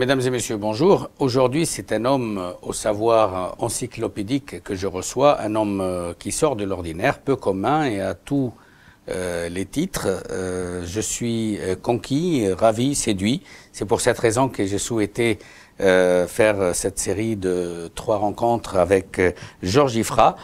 Mesdames et messieurs, bonjour. Aujourd'hui, c'est un homme au savoir encyclopédique que je reçois, un homme qui sort de l'ordinaire, peu commun et à tous les titres. Je suis conquis, ravi, séduit. C'est pour cette raison que j'ai souhaité faire cette série de 3 rencontres avec Georges Ifra,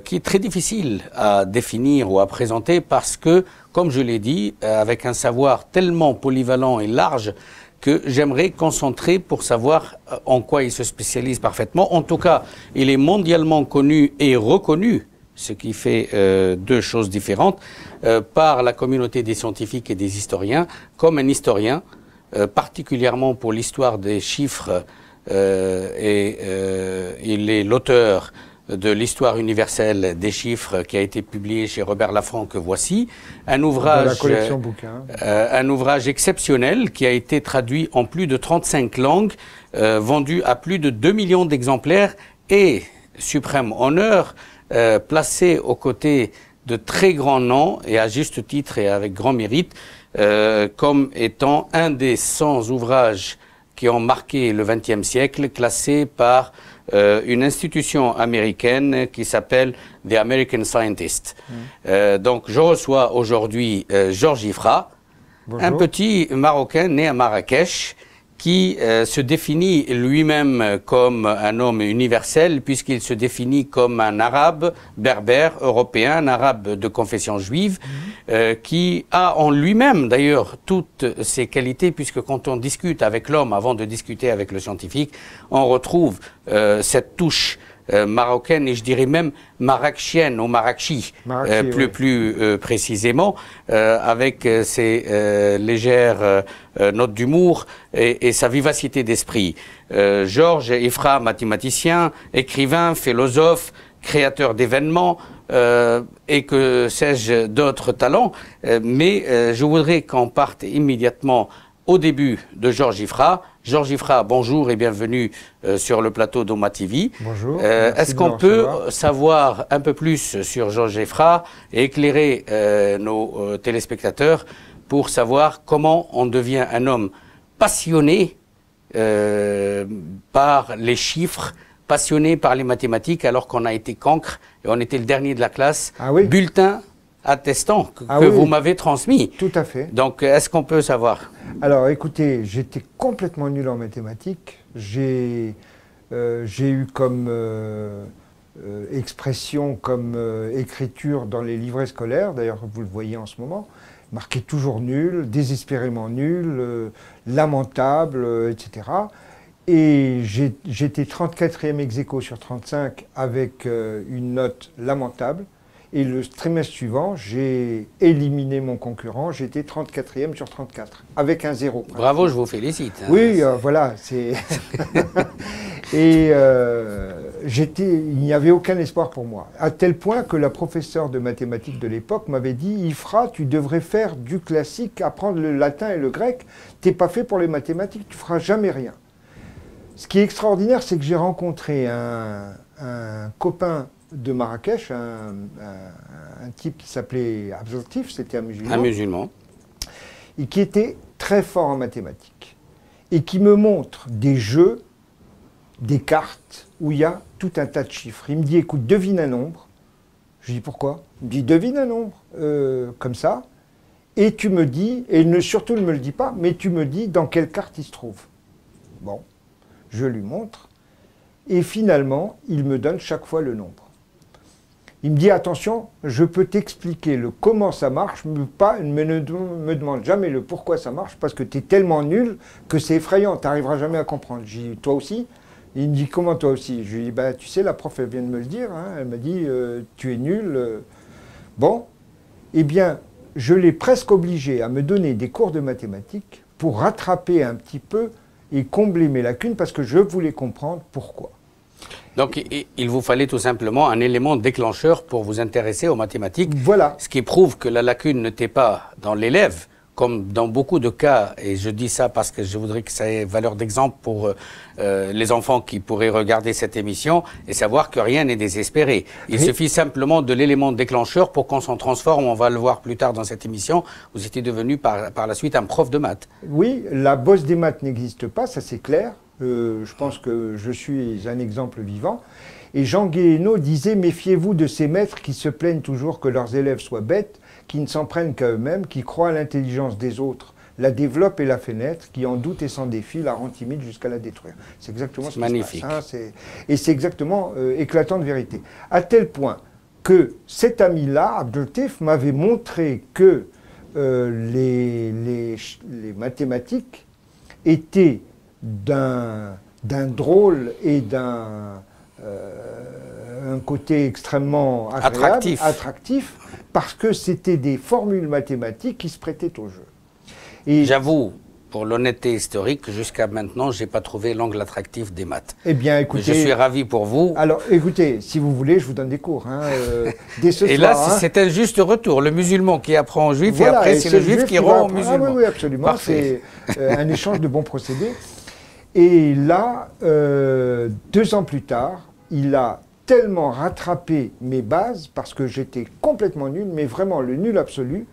qui est très difficile à définir ou à présenter parce que, comme je l'ai dit, avec un savoir tellement polyvalent et large, que j'aimerais concentrer pour savoir en quoi il se spécialise parfaitement. En tout cas, il est mondialement connu et reconnu, ce qui fait deux choses différentes, par la communauté des scientifiques et des historiens, comme un historien, particulièrement pour l'histoire des chiffres, il est l'auteur de l'histoire universelle des chiffres qui a été publié chez Robert Laffranc, que voici, un ouvrage, un ouvrage exceptionnel qui a été traduit en plus de 35 langues, vendu à plus de 2 millions d'exemplaires et, suprême honneur, placé aux côtés de très grands noms et à juste titre et avec grand mérite, comme étant un des 100 ouvrages qui ont marqué le XXe siècle, classé par une institution américaine qui s'appelle The American Scientist. Donc je reçois aujourd'hui Georges Ifra, un petit Marocain né à Marrakech, qui se définit lui-même comme un homme universel, puisqu'il se définit comme un arabe berbère européen, un arabe de confession juive, qui a en lui-même d'ailleurs toutes ses qualités, puisque quand on discute avec l'homme avant de discuter avec le scientifique, on retrouve cette touche marocaine et je dirais même marrakchienne ou marrakchi, plus précisément, avec ses légères notes d'humour et sa vivacité d'esprit. Georges Ifra, mathématicien, écrivain, philosophe, créateur d'événements et que sais-je d'autres talents, mais je voudrais qu'on parte immédiatement au début de Georges Ifra. Georges Ifra, bonjour et bienvenue sur le plateau d'Oma TV. Bonjour. Est-ce qu'on peut savoir un peu plus sur Georges Ifra et éclairer nos téléspectateurs pour savoir comment on devient un homme passionné par les chiffres, passionné par les mathématiques, alors qu'on a été cancre et on était le dernier de la classe, bulletin attestant que vous m'avez transmis. Tout à fait. Donc, est-ce qu'on peut savoir? Alors, écoutez, j'étais complètement nul en mathématiques. J'ai eu comme expression, comme écriture dans les livrets scolaires, d'ailleurs, vous le voyez en ce moment, marqué toujours nul, désespérément nul, lamentable, etc. Et j'étais 34e ex aequo sur 35 avec une note lamentable. Et le trimestre suivant, j'ai éliminé mon concurrent, j'étais 34e sur 34, avec un 0. Bravo, je vous félicite. Hein. Oui, voilà, c'est... Et il n'y avait aucun espoir pour moi. À tel point que la professeure de mathématiques de l'époque m'avait dit « Ifra, tu devrais faire du classique, apprendre le latin et le grec, t'es pas fait pour les mathématiques, tu feras jamais rien. » Ce qui est extraordinaire, c'est que j'ai rencontré un copain de Marrakech, un type qui s'appelait Abdeltif, c'était un musulman. Un musulman. Et qui était très fort en mathématiques. Et qui me montre des jeux, des cartes, où il y a tout un tas de chiffres. Il me dit, écoute, devine un nombre. Je dis, pourquoi? Il me dit, devine un nombre, comme ça. Et tu me dis, et surtout ne me le dis pas, mais tu me dis dans quelle carte il se trouve. Bon, je lui montre. Et finalement, il me donne chaque fois le nombre. Il me dit, attention, je peux t'expliquer le comment ça marche, mais ne me demande jamais le pourquoi ça marche, parce que tu es tellement nul que c'est effrayant, tu n'arriveras jamais à comprendre. J'ai dit, toi aussi? Il me dit, comment toi aussi? Je lui dis, bah, tu sais, la prof, elle vient de me le dire, hein, elle m'a dit, tu es nul. Bon, eh bien, je l'ai presque obligé à me donner des cours de mathématiques pour rattraper un petit peu et combler mes lacunes, parce que je voulais comprendre pourquoi. Donc, il vous fallait tout simplement un élément déclencheur pour vous intéresser aux mathématiques. Voilà. Ce qui prouve que la lacune n'était pas dans l'élève comme dans beaucoup de cas, et je dis ça parce que je voudrais que ça ait valeur d'exemple pour les enfants qui pourraient regarder cette émission et savoir que rien n'est désespéré. Il suffit simplement de l'élément déclencheur pour qu'on s'en transforme. On va le voir plus tard dans cette émission. Vous étiez devenu par la suite un prof de maths. Oui, la bosse des maths n'existe pas, ça c'est clair. Je pense que je suis un exemple vivant. Et Jean Guéhenno disait « Méfiez-vous de ces maîtres qui se plaignent toujours que leurs élèves soient bêtes, qui ne s'en prennent qu'à eux-mêmes, qui croient à l'intelligence des autres, la développent et la fait naître, qui en doute et s'en défie, la rend timide jusqu'à la détruire. » C'est exactement ce qui se passe. Hein, et c'est exactement éclatant de vérité. À tel point que cet ami-là, Abdeltif, m'avait montré que les mathématiques étaient d'un drôle et d'un côté extrêmement agréable, attractif, parce que c'était des formules mathématiques qui se prêtaient au jeu. Et j'avoue, pour l'honnêteté historique, jusqu'à maintenant, je n'ai pas trouvé l'angle attractif des maths. Eh bien, écoutez... Mais je suis ravi pour vous. Alors, écoutez, si vous voulez, je vous donne des cours. Hein, dès ce et soir, là, hein. c'est un juste retour. Le musulman qui apprend au juif, voilà, et après, c'est le juif qui rend au musulman. Ah oui, absolument. C'est un échange de bons procédés. Et là, 2 ans plus tard, il a tellement rattrapé mes bases, parce que j'étais complètement nul, mais vraiment le nul absolu,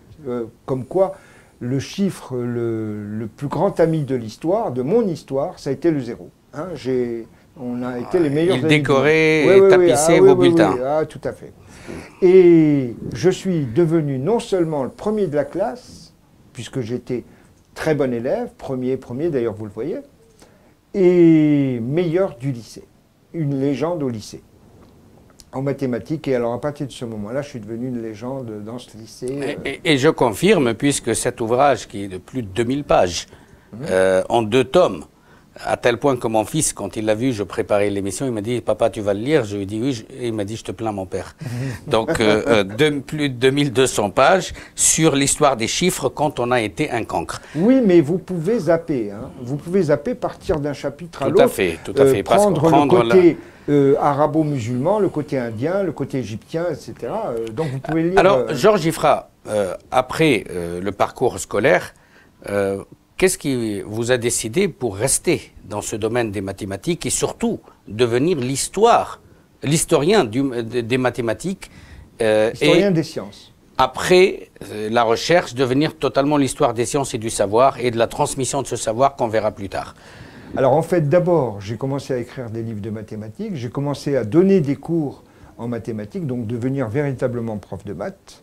comme quoi le chiffre le plus grand ami de l'histoire, de mon histoire, ça a été le 0. Hein, on a été les meilleurs amis. Il décorait et tapissait vos bulletins. Ah, tout à fait. Et je suis devenu non seulement le premier de la classe, puisque j'étais très bon élève, premier d'ailleurs vous le voyez, et meilleur du lycée. Une légende au lycée, en mathématiques. Et alors, à partir de ce moment-là, je suis devenu une légende dans ce lycée. Et je confirme, puisque cet ouvrage, qui est de plus de 2000 pages, en 2 tomes, à tel point que mon fils, quand il l'a vu, je préparais l'émission, il m'a dit « Papa, tu vas le lire ?» Je lui ai dit « Oui ». Et il m'a dit « Je te plains, mon père ». Donc, plus de 2200 pages sur l'histoire des chiffres quand on a été un cancre. Oui, mais vous pouvez zapper. Hein. Vous pouvez zapper, partir d'un chapitre à l'autre. Tout à fait. Prendre le côté arabo-musulman, le côté indien, le côté égyptien, etc. Donc, vous pouvez lire... Alors, Georges Giffra, après le parcours scolaire, qu'est-ce qui vous a décidé pour rester dans ce domaine des mathématiques et surtout devenir l'historien des mathématiques historien des sciences. Après la recherche, devenir totalement l'histoire des sciences et du savoir et de la transmission de ce savoir qu'on verra plus tard. Alors en fait, d'abord, j'ai commencé à écrire des livres de mathématiques, j'ai commencé à donner des cours en mathématiques, donc devenir véritablement prof de maths,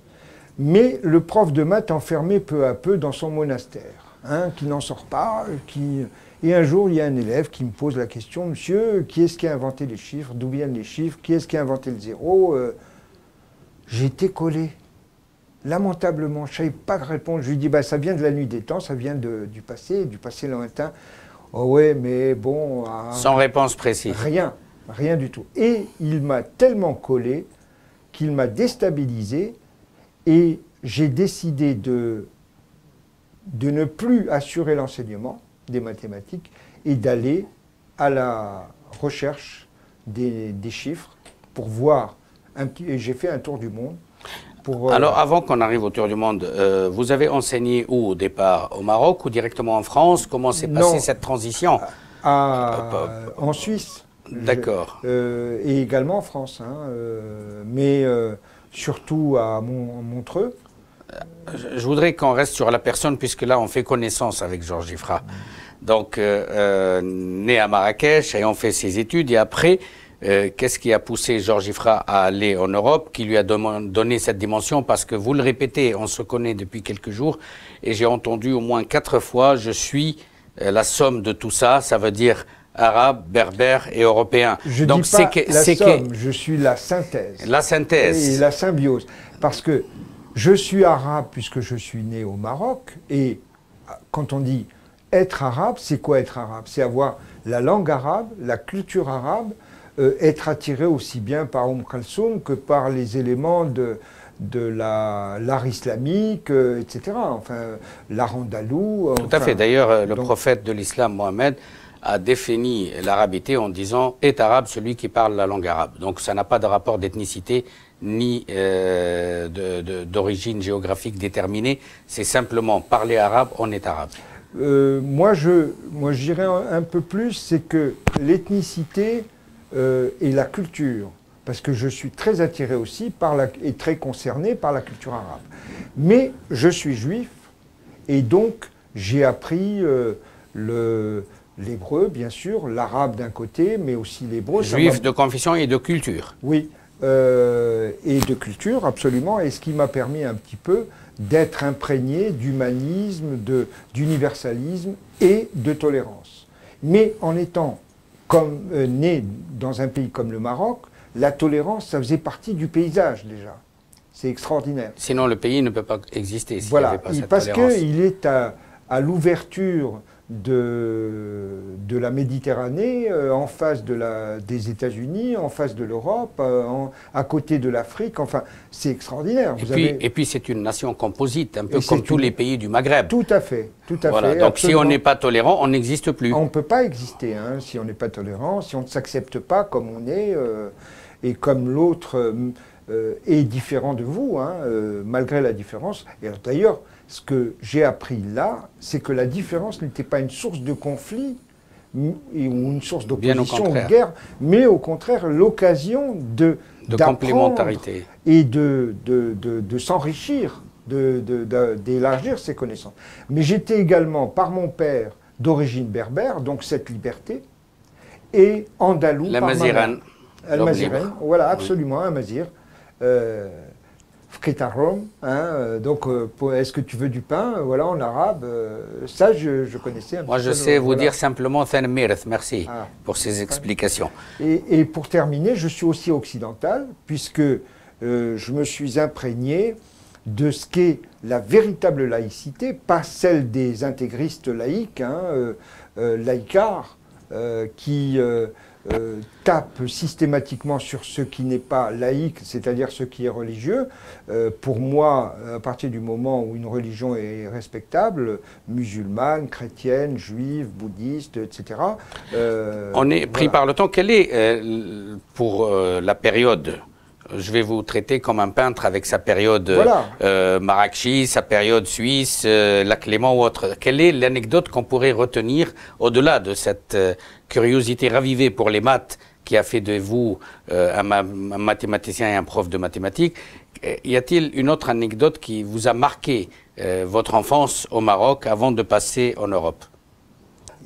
mais le prof de maths enfermé peu à peu dans son monastère. Hein, qui n'en sort pas, et un jour il y a un élève qui me pose la question « Monsieur, qui est-ce qui a inventé les chiffres? D'où viennent les chiffres? Qui est-ce qui a inventé le 0 ?» J'ai été collé, lamentablement, je ne savais pas répondre. Je lui dis bah, « Ça vient de la nuit des temps, ça vient du passé lointain. » « Oh ouais, mais bon... » Sans réponse précise. Rien du tout. Et il m'a tellement collé qu'il m'a déstabilisé, et j'ai décidé de ne plus assurer l'enseignement des mathématiques et d'aller à la recherche des chiffres pour voir et j'ai fait un tour du monde. Alors, avant qu'on arrive au tour du monde, vous avez enseigné où au départ? Au Maroc ou directement en France? Comment s'est passée cette transition? En Suisse. D'accord. Et également en France, hein, mais surtout à Montreux. Je voudrais qu'on reste sur la personne, puisque là, on fait connaissance avec Georges Giffra. Donc, né à Marrakech, ayant fait ses études, et après, qu'est-ce qui a poussé Georges Giffra à aller en Europe, qui lui a donné cette dimension? Parce que vous le répétez, on se connaît depuis quelques jours, et j'ai entendu au moins 4 fois, je suis la somme de tout ça, ça veut dire arabe, berbère et européen. Je ne dis pas la somme, je suis la synthèse. La synthèse. Et la symbiose. Parce que je suis arabe puisque je suis né au Maroc, et quand on dit être arabe, c'est quoi être arabe? C'est avoir la langue arabe, la culture arabe, être attiré aussi bien par Kalsoum que par les éléments de l'art islamique, etc. Enfin, l'art andalou. Tout à fait. D'ailleurs, le prophète de l'islam, Mohammed, a défini l'arabité en disant « est arabe celui qui parle la langue arabe ». Donc ça n'a pas de rapport d'ethnicité ni d'origine géographique déterminée. C'est simplement parler arabe, on est arabe. Moi, je dirais un peu plus, c'est que l'ethnicité et la culture, parce que je suis très attiré aussi et très concerné par la culture arabe. Mais je suis juif et donc j'ai appris l'hébreu, bien sûr, l'arabe d'un côté, mais aussi l'hébreu. Juif de confession et de culture. Oui, et de culture, absolument, et ce qui m'a permis un petit peu d'être imprégné d'humanisme, d'universalisme et de tolérance. Mais en étant né dans un pays comme le Maroc, la tolérance, ça faisait partie du paysage déjà. C'est extraordinaire. Sinon, le pays ne peut pas exister s'il voilà, n'y avait pas cette parce tolérance. qu'il est à l'ouverture de la Méditerranée, en face des États-Unis, en face de l'Europe, à côté de l'Afrique. Enfin, c'est extraordinaire. Et puis c'est une nation composite, un peu comme tous les pays du Maghreb. Tout à fait, tout à voilà, fait. Donc absolument. si on n'est pas tolérant, on n'existe plus. On ne peut pas exister si on n'est pas tolérant, si on ne s'accepte pas comme on est, et comme l'autre est différent de vous, malgré la différence. Et d'ailleurs, ce que j'ai appris là, c'est que la différence n'était pas une source de conflit ou une source d'opposition ou de guerre, mais au contraire l'occasion de complémentarité et de s'enrichir, d'élargir ses connaissances. Mais j'étais également, par mon père, d'origine berbère, donc cette liberté, et andalou la par Maziran. Al-Maziran, voilà, absolument, un mazir. Fketarom, donc est-ce que tu veux du pain, voilà, en arabe, ça je connaissais un peu. Moi je sais vous dire simplement Thanmirth, merci pour ces explications. Et pour terminer, je suis aussi occidental, puisque je me suis imprégné de ce qu'est la véritable laïcité, pas celle des intégristes laïcs, laïcards, qui tape systématiquement sur ce qui n'est pas laïque, c'est-à-dire ce qui est religieux. Pour moi, à partir du moment où une religion est respectable, musulmane, chrétienne, juive, bouddhiste, etc. On est pris par le temps. Quelle est, pour la période, je vais vous traiter comme un peintre avec sa période Marrakchi, sa période suisse, la Clément ou autre. Quelle est l'anecdote qu'on pourrait retenir au-delà de cette curiosité ravivée pour les maths qui a fait de vous un mathématicien et un prof de mathématiques? Y a-t-il une autre anecdote qui vous a marqué votre enfance au Maroc avant de passer en Europe?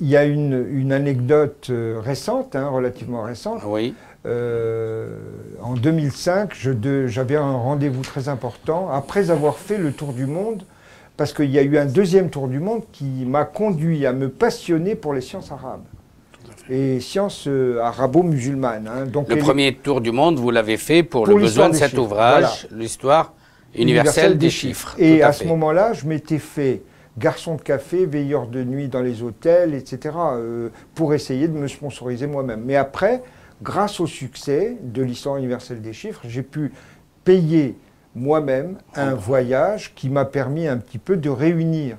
Il y a une anecdote récente, relativement récente. Oui. En 2005, j'avais un rendez-vous très important après avoir fait le tour du monde, parce qu'il y a eu un deuxième tour du monde qui m'a conduit à me passionner pour les sciences arabes et sciences arabo-musulmanes. Donc le premier tour du monde, vous l'avez fait pour le besoin de cet ouvrage, l'histoire universelle des chiffres. Et à ce moment-là, je m'étais fait garçon de café, veilleur de nuit dans les hôtels, etc., pour essayer de me sponsoriser moi-même. Mais après, grâce au succès de l'histoire universelle des chiffres, j'ai pu payer moi-même un voyage qui m'a permis un petit peu de réunir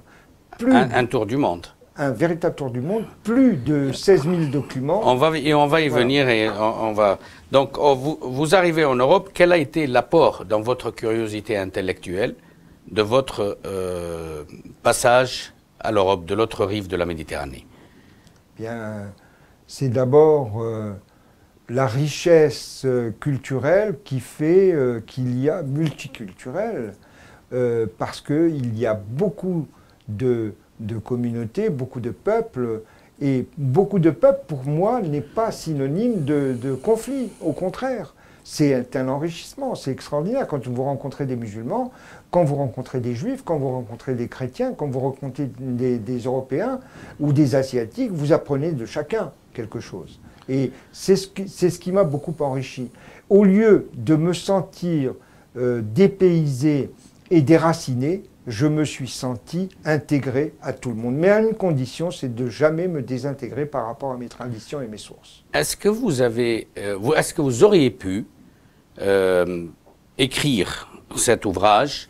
un tour du monde. Un véritable tour du monde, plus de 16 000 documents. On va y venir et on va... Donc, vous arrivez en Europe, quel a été l'apport dans votre curiosité intellectuelle de votre passage à l'Europe, de l'autre rive de la Méditerranée? Bien, c'est d'abord la richesse culturelle qui fait qu'il y a multiculturel, parce qu'il y a beaucoup de communautés, beaucoup de peuples, et beaucoup de peuples, pour moi, n'est pas synonyme de conflit, au contraire. C'est un enrichissement, c'est extraordinaire quand vous rencontrez des musulmans, quand vous rencontrez des juifs, quand vous rencontrez des chrétiens, quand vous rencontrez des Européens ou des Asiatiques, vous apprenez de chacun quelque chose. Et c'est ce qui m'a beaucoup enrichi. Au lieu de me sentir dépaysé et déraciné, je me suis senti intégré à tout le monde. Mais à une condition, c'est de jamais me désintégrer par rapport à mes traditions et mes sources. Est-ce que vous auriez pu écrire cet ouvrage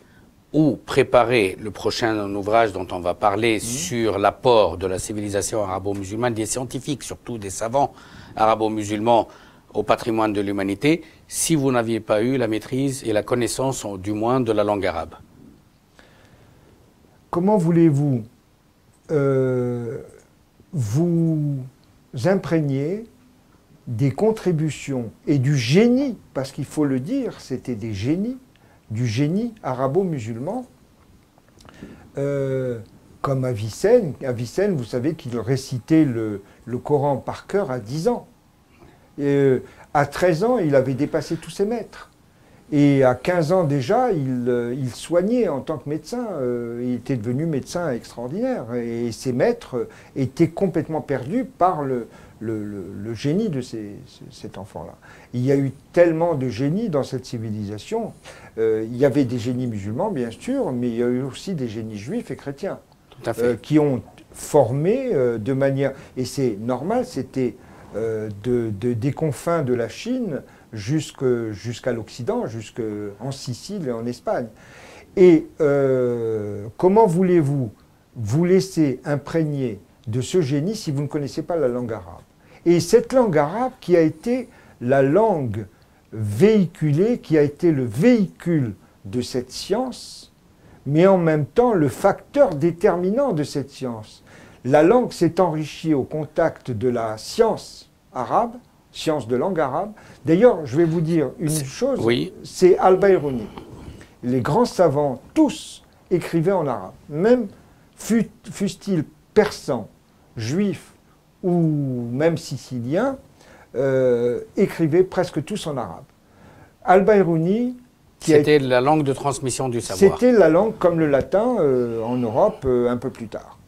ou préparer le prochain ouvrage dont on va parler sur l'apport de la civilisation arabo-musulmane, des scientifiques, surtout des savants arabo-musulmans au patrimoine de l'humanité si vous n'aviez pas eu la maîtrise et la connaissance, du moins, de la langue arabe. Comment voulez-vous vous imprégner des contributions et du génie, parce qu'il faut le dire, c'était des génies, du génie arabo-musulman, comme Avicenne. Avicenne, vous savez qu'il récitait le Coran par cœur à 10 ans. À 13 ans, il avait dépassé tous ses maîtres. Et à 15 ans déjà, il soignait en tant que médecin. Il était devenu médecin extraordinaire. Et ses maîtres étaient complètement perdus par le génie de cet enfant-là. Il y a eu tellement de génies dans cette civilisation. Il y avait des génies musulmans, bien sûr, mais il y a eu aussi des génies juifs et chrétiens. Tout à fait. Qui ont formé de manière... Et c'est normal, c'était des confins de la Chine jusqu'à l'Occident, jusqu'en Sicile et en Espagne. Et comment voulez-vous vous laisser imprégner de ce génie si vous ne connaissez pas la langue arabe? Et cette langue arabe qui a été la langue véhiculée, qui a été le véhicule de cette science, mais en même temps le facteur déterminant de cette science. La langue s'est enrichie au contact de la science arabe, science de langue arabe. D'ailleurs, je vais vous dire une chose, oui. C'est Al-Bayrouni. Les grands savants, tous, écrivaient en arabe. Même fussent-ils persans, juifs ou même siciliens, écrivaient presque tous en arabe. Al-Bayrouni... C'était la langue de transmission du savoir. C'était la langue comme le latin en Europe un peu plus tard.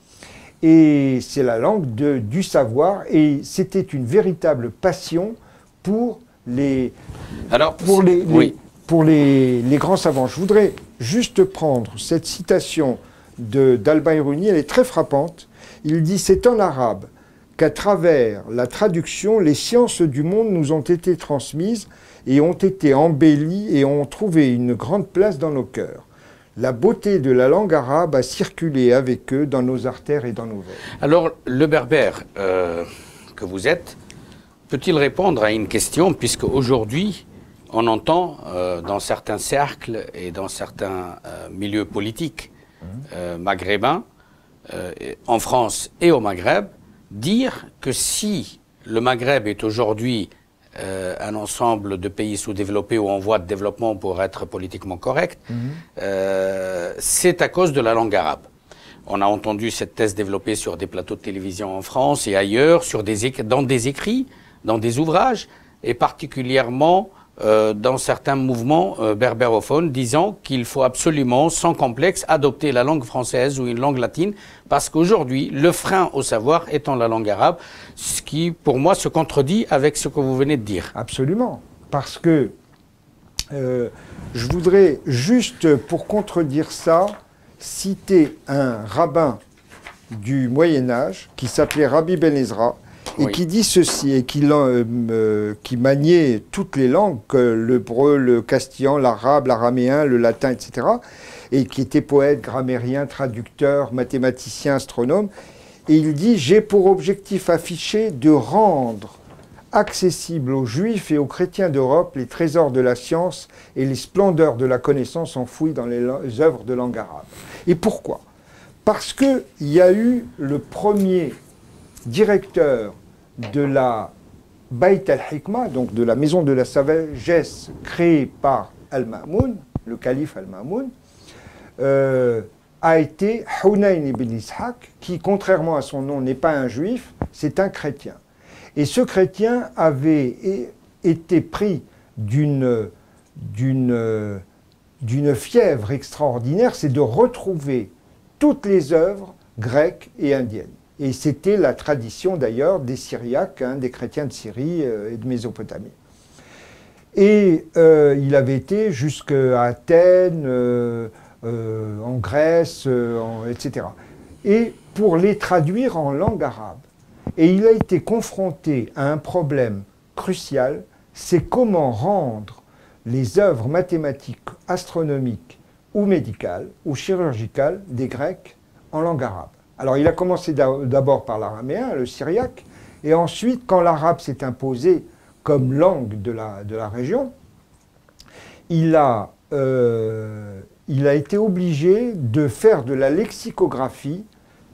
Et c'est la langue du savoir, et c'était une véritable passion pour les grands savants. Je voudrais juste prendre cette citation d'Al-Bayrouni, elle est très frappante. Il dit « C'est en arabe qu'à travers la traduction, les sciences du monde nous ont été transmises et ont été embellies et ont trouvé une grande place dans nos cœurs. La beauté de la langue arabe a circulé avec eux dans nos artères et dans nos veines. » Alors, le berbère que vous êtes, peut-il répondre à une question, puisque aujourd'hui, on entend dans certains cercles et dans certains milieux politiques maghrébins, en France et au Maghreb, dire que si le Maghreb est aujourd'hui un ensemble de pays sous-développés ou en voie de développement pour être politiquement correct, c'est à cause de la langue arabe. On a entendu cette thèse développée sur des plateaux de télévision en France et ailleurs, dans des écrits, dans des ouvrages, et particulièrement dans certains mouvements berbérophones, disant qu'il faut absolument, sans complexe, adopter la langue française ou une langue latine, parce qu'aujourd'hui, le frein au savoir étant la langue arabe, ce qui, pour moi, se contredit avec ce que vous venez de dire. Absolument, parce que je voudrais juste, pour contredire ça, citer un rabbin du Moyen-Âge qui s'appelait Rabbi Ben Ezra, et qui dit ceci, et qui maniait toutes les langues, l'hébreu, le castillan, l'arabe, l'araméen, le latin, etc., et qui était poète, grammairien, traducteur, mathématicien, astronome. Et il dit « J'ai pour objectif affiché de rendre accessibles aux juifs et aux chrétiens d'Europe les trésors de la science et les splendeurs de la connaissance enfouies dans les œuvres de langue arabe. » Et pourquoi? Parce qu'il y a eu le premier directeur de la Bayt al-Hikma, donc de la maison de la sagesse créée par Al-Ma'moun, le calife Al-Ma'moun, a été Hunayn ibn Ishaq, qui, contrairement à son nom, n'est pas un juif, c'est un chrétien. Et ce chrétien avait été pris d'une fièvre extraordinaire, c'est de retrouver toutes les œuvres grecques et indiennes. Et c'était la tradition d'ailleurs des Syriaques, des chrétiens de Syrie et de Mésopotamie. Et il avait été jusqu'à Athènes, en Grèce, etc. Et pour les traduire en langue arabe. Et il a été confronté à un problème crucial, c'est comment rendre les œuvres mathématiques, astronomiques ou médicales ou chirurgicales des Grecs en langue arabe. Alors il a commencé d'abord par l'araméen, le syriaque, et ensuite, quand l'arabe s'est imposé comme langue de la région, il a été obligé de faire de la lexicographie,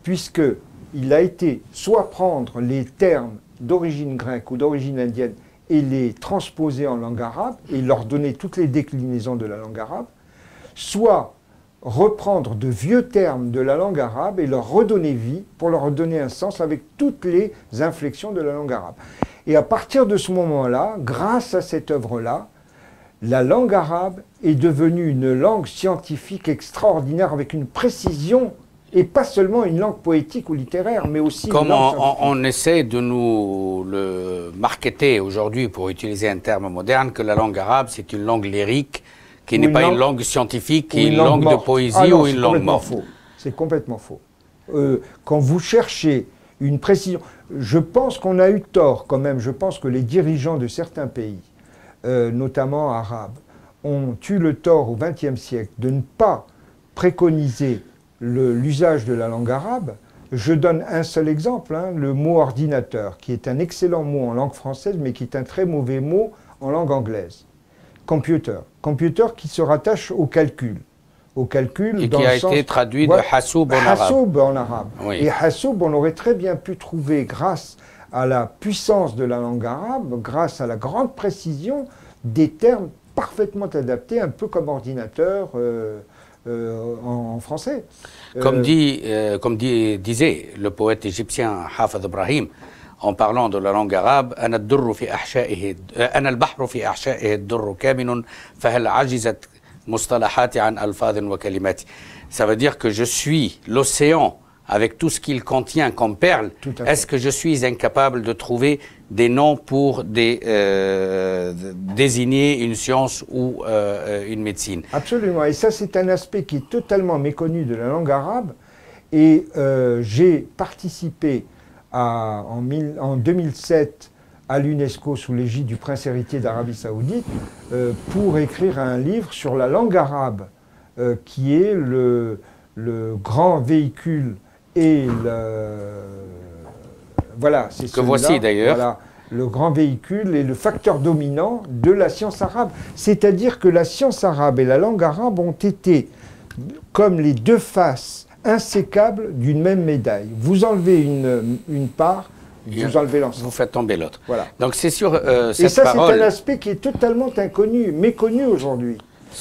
puisqu'il a été soit prendre les termes d'origine grecque ou d'origine indienne et les transposer en langue arabe et leur donner toutes les déclinaisons de la langue arabe, soit reprendre de vieux termes de la langue arabe et leur redonner vie pour leur redonner un sens avec toutes les inflexions de la langue arabe. Et à partir de ce moment-là, grâce à cette œuvre-là, la langue arabe est devenue une langue scientifique extraordinaire avec une précision, et pas seulement une langue poétique ou littéraire, mais aussi comme une langue on essaie de nous le marketer aujourd'hui, pour utiliser un terme moderne, que la langue arabe, c'est une langue lyrique, qui n'est pas une langue scientifique, qui est une langue de poésie ou une langue morte. C'est complètement faux. Quand vous cherchez une précision, je pense qu'on a eu tort quand même, je pense que les dirigeants de certains pays, notamment arabes, ont eu le tort au XXe siècle de ne pas préconiser l'usage de la langue arabe. Je donne un seul exemple, hein, le mot ordinateur, qui est un excellent mot en langue française, mais qui est un très mauvais mot en langue anglaise. Computer. Computer qui se rattache au calcul. Au calcul et qui a été traduit de Hassoub en arabe. Hassoub en arabe. Oui. Et Hassoub, on aurait très bien pu trouver, grâce à la puissance de la langue arabe, grâce à la grande précision, des termes parfaitement adaptés, un peu comme ordinateur en français. Comme disait le poète égyptien Hafez Ibrahim, en parlant de la langue arabe, أنا الدر في أحشائه أنا البحر في أحشائه الدر كامن فهل عجزت مصطلحاتي عن ألفاظ وكلمات. Ça veut dire que je suis l'océan avec tout ce qu'il contient comme perles. Est-ce que je suis incapable de trouver des noms pour désigner une science ou une médecine? Absolument, et ça c'est un aspect qui est totalement méconnu de la langue arabe. Et j'ai participé en 2007 à l'UNESCO sous l'égide du prince héritier d'Arabie Saoudite pour écrire un livre sur la langue arabe qui est le grand véhicule et voilà, c'est que voici d'ailleurs. Voilà, le grand véhicule et le facteur dominant de la science arabe. C'est-à-dire que la science arabe et la langue arabe ont été comme les deux faces insécables d'une même médaille. Vous enlevez une part, vous enlevez l'ensemble. Vous faites tomber l'autre. Voilà. Donc c'est sur cette et ça, parole... c'est un aspect qui est totalement inconnu, méconnu aujourd'hui.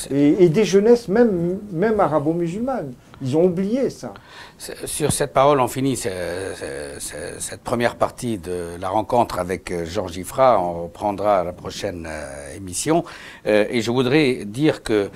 Et des jeunesses, même arabo-musulmanes, ils ont oublié ça. Sur cette parole, on finit cette première partie de la rencontre avec Georges Giffra. On reprendra à la prochaine émission. Et je voudrais dire que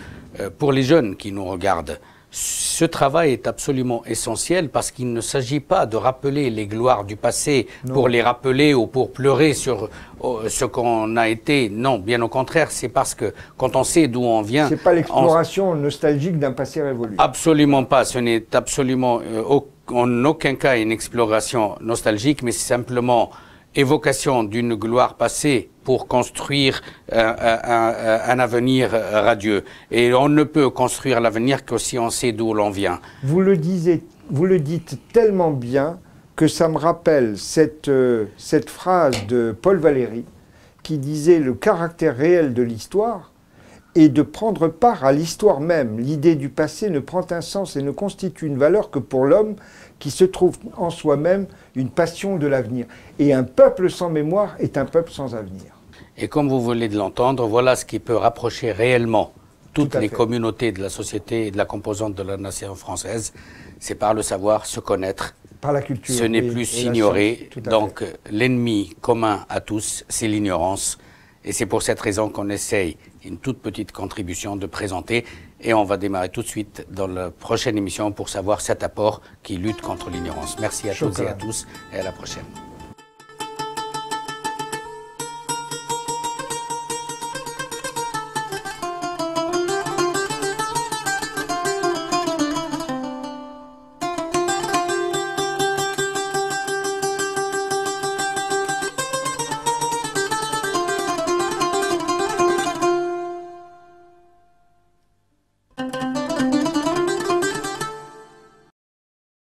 pour les jeunes qui nous regardent, ce travail est absolument essentiel parce qu'il ne s'agit pas de rappeler les gloires du passé pour les rappeler ou pour pleurer sur ce qu'on a été. Non, bien au contraire, c'est parce que quand on sait d'où on vient... C'est pas l'exploration nostalgique d'un passé révolu. Absolument pas. Ce n'est absolument en aucun cas une exploration nostalgique, mais c'est simplement évocation d'une gloire passée pour construire un avenir radieux. Et on ne peut construire l'avenir que si on sait d'où l'on vient. Vous le dites tellement bien que ça me rappelle cette phrase de Paul Valéry qui disait « Le caractère réel de l'histoire est de prendre part à l'histoire même. L'idée du passé ne prend un sens et ne constitue une valeur que pour l'homme qui se trouve en soi-même une passion de l'avenir. Et un peuple sans mémoire est un peuple sans avenir. » Et comme vous venez de l'entendre, voilà ce qui peut rapprocher réellement toutes les communautés de la société et de la composante de la nation française. C'est par le savoir, se connaître. Par la culture. Ce n'est plus s'ignorer. Donc l'ennemi commun à tous, c'est l'ignorance. Et c'est pour cette raison qu'on essaye une toute petite contribution de présenter. Et on va démarrer tout de suite dans la prochaine émission pour savoir cet apport qui lutte contre l'ignorance. Merci à toutes et à tous et à la prochaine.